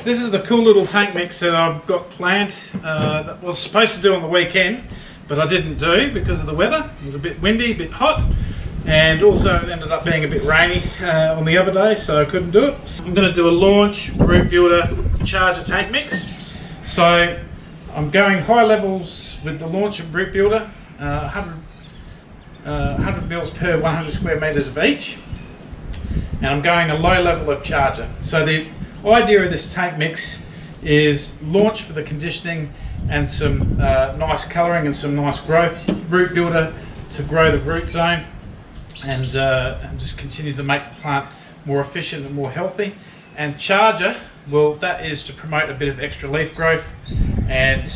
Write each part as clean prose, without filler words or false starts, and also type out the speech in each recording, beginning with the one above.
This is the cool little tank mix that I've got planned. That was supposed to do on the weekend, but I didn't do because of the weather. It was a bit windy, a bit hot, and also it ended up being a bit rainy on the other day, so I couldn't do it. I'm going to do a launch, root builder, charger tank mix. So I'm going high levels with the launch and root builder, 100 mils per 100 square meters of each, and I'm going a low level of charger. So the idea of this tank mix is launch for the conditioning and some nice colouring and some nice growth, root builder to grow the root zone, and just continue to make the plant more efficient and more healthy. And charger, well, that is to promote a bit of extra leaf growth and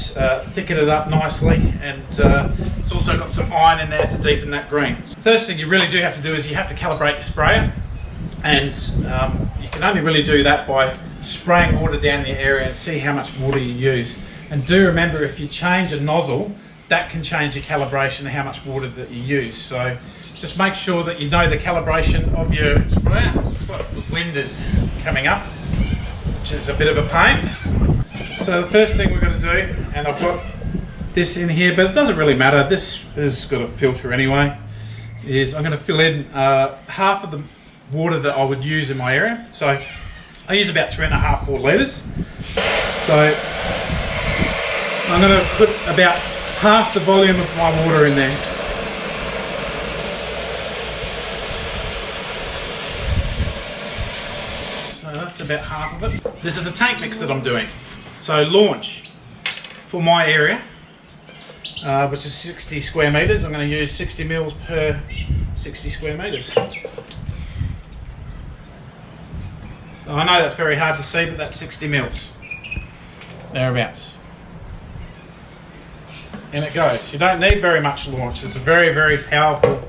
thicken it up nicely, and it's also got some iron in there to deepen that green. First thing you really do have to do is you have to calibrate your sprayer, and you can only really do that by spraying water down the area and see how much water you use. And do remember, if you change a nozzle, that can change your calibration and how much water that you use. So just make sure that you know the calibration of your sprayer. Looks like the wind is coming up, which is a bit of a pain. So the first thing we're going to do, and I've got this in here, but it doesn't really matter, this has got a filter anyway, is I'm going to fill in half of the water that I would use in my area. So I use about 3.5–4 litres. So I'm going to put about half the volume of my water in there. So that's about half of it. This is a tank mix that I'm doing. So launch for my area, which is 60 square metres. I'm going to use 60 mils per 60 square metres. So I know that's very hard to see, but that's 60 mils, thereabouts. And it goes. You don't need very much launch. It's a very, very powerful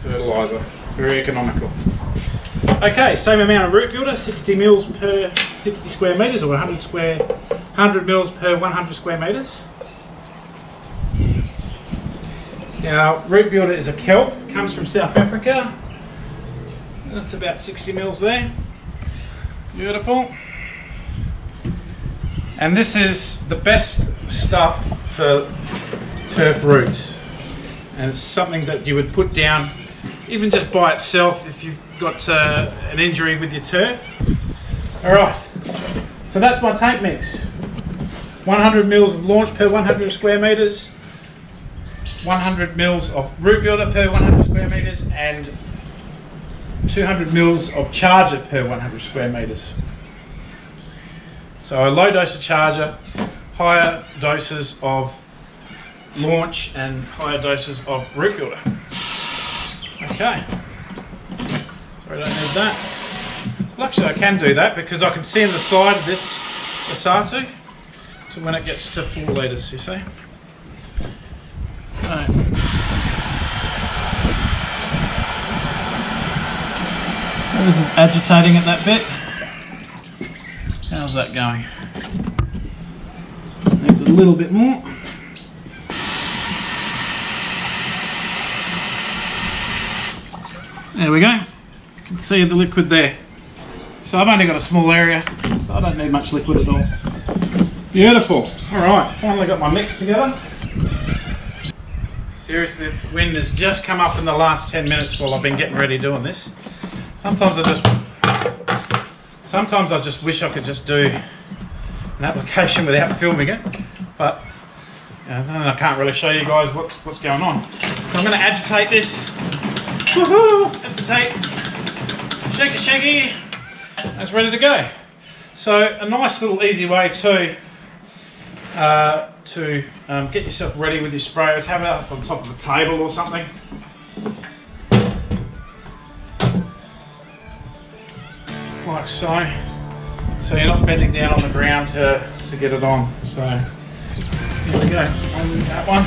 fertiliser, very economical. Okay, same amount of root builder, 60 mils per 60 square metres, or 100 mils per 100 square metres. Now, root builder is a kelp, comes from South Africa. That's about 60 mils there. Beautiful. And this is the best stuff for turf roots, and it's something that you would put down even just by itself if you've got an injury with your turf. Alright, so that's my tank mix. 100 mils of launch per 100 square metres, 100 mils of root builder per 100 square metres, and 200 mils of charger per 100 square metres. So a low dose of charger, higher doses of launch, and higher doses of root builder. Okay. Sorry, I don't need that. Well, actually I can do that because I can see in the side of this Asatu, so when it gets to 4 litres, you see. Right. So this is agitating at that bit. How's that going? Needs a little bit more. There we go. You can see the liquid there. So I've only got a small area, so I don't need much liquid at all. Beautiful. Alright, finally got my mix together. Seriously, the wind has just come up in the last 10 minutes while I've been getting ready doing this. Sometimes I just wish I could just do an application without filming it, but then I can't really show you guys what's going on. So I'm going to agitate this. Woohoo! Agitate. Shaky, shaky. That's ready to go. So a nice little easy way to get yourself ready with your sprayers. Have it up on top of a table or something. Like so. So you're not bending down on the ground to get it on. So here we go. On that one.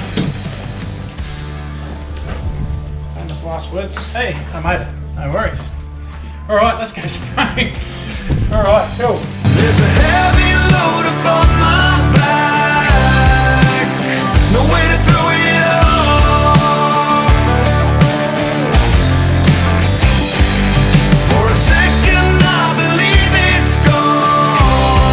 Famous last words. Hey, I made it. No worries. Alright, let's get spraying. Alright, cool. There's a heavy load upon my back. No way to throw it off. For a second I believe it's gone.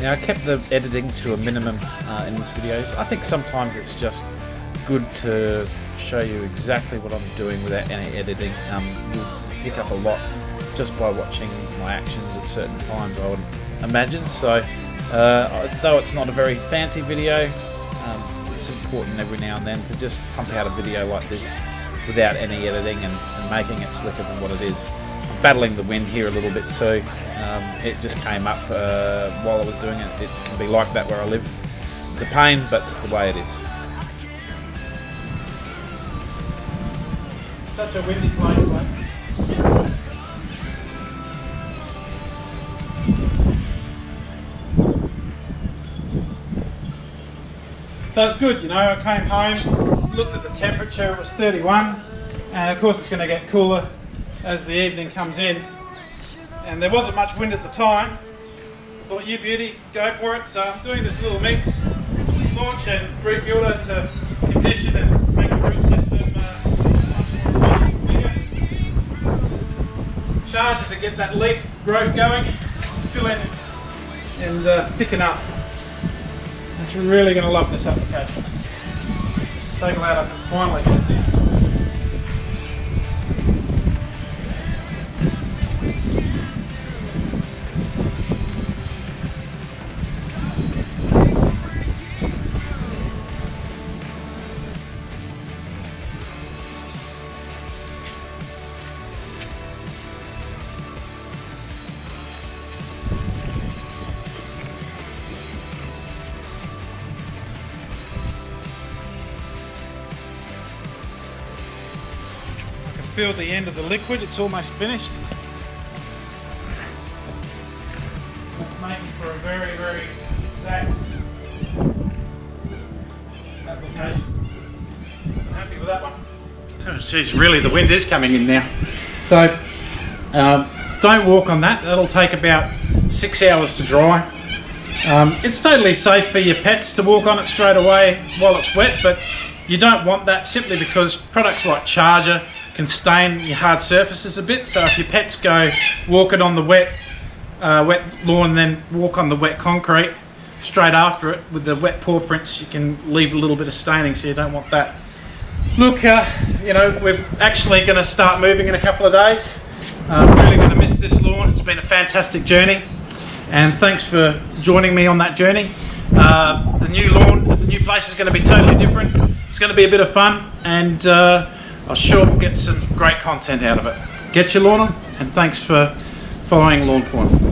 Now I kept the editing to a minimum in these videos. I think sometimes it's just good to show you exactly what I'm doing without any editing. You'll pick up a lot just by watching my actions at certain times, I would imagine. So though it's not a very fancy video, it's important every now and then to just pump out a video like this without any editing and making it slicker than what it is. I'm battling the wind here a little bit too. It just came up while I was doing it. It can be like that where I live. It's a pain, but it's the way it is. Such a windy place, mate. So it's good, you know. I came home, looked at the temperature, it was 31, and of course it's going to get cooler as the evening comes in. And there wasn't much wind at the time. I thought, you beauty, go for it. So I'm doing this little mix, launch and root builder to condition and make the root system much more bigger. Charger to get that leaf growth going, fill in and thicken up. It's really going to love this application. So glad I can finally get it down. Feel the end of the liquid, it's almost finished. That's making for a very, very exact application. I'm happy with that one. Oh, geez, really the wind is coming in now. So don't walk on that, that'll take about 6 hours to dry. It's totally safe for your pets to walk on it straight away while it's wet, but you don't want that simply because products like Charger can stain your hard surfaces a bit. So if your pets go walking on the wet lawn, then walk on the wet concrete straight after it with the wet paw prints, you can leave a little bit of staining, so you don't want that. Look, you know, we're actually going to start moving in a couple of days. I'm really going to miss this lawn. It's been a fantastic journey, and thanks for joining me on that journey. The new lawn at the new place is going to be totally different. It's going to be a bit of fun, and I'm sure we'll get some great content out of it. Get your lawn on, and thanks for following Lawnporn.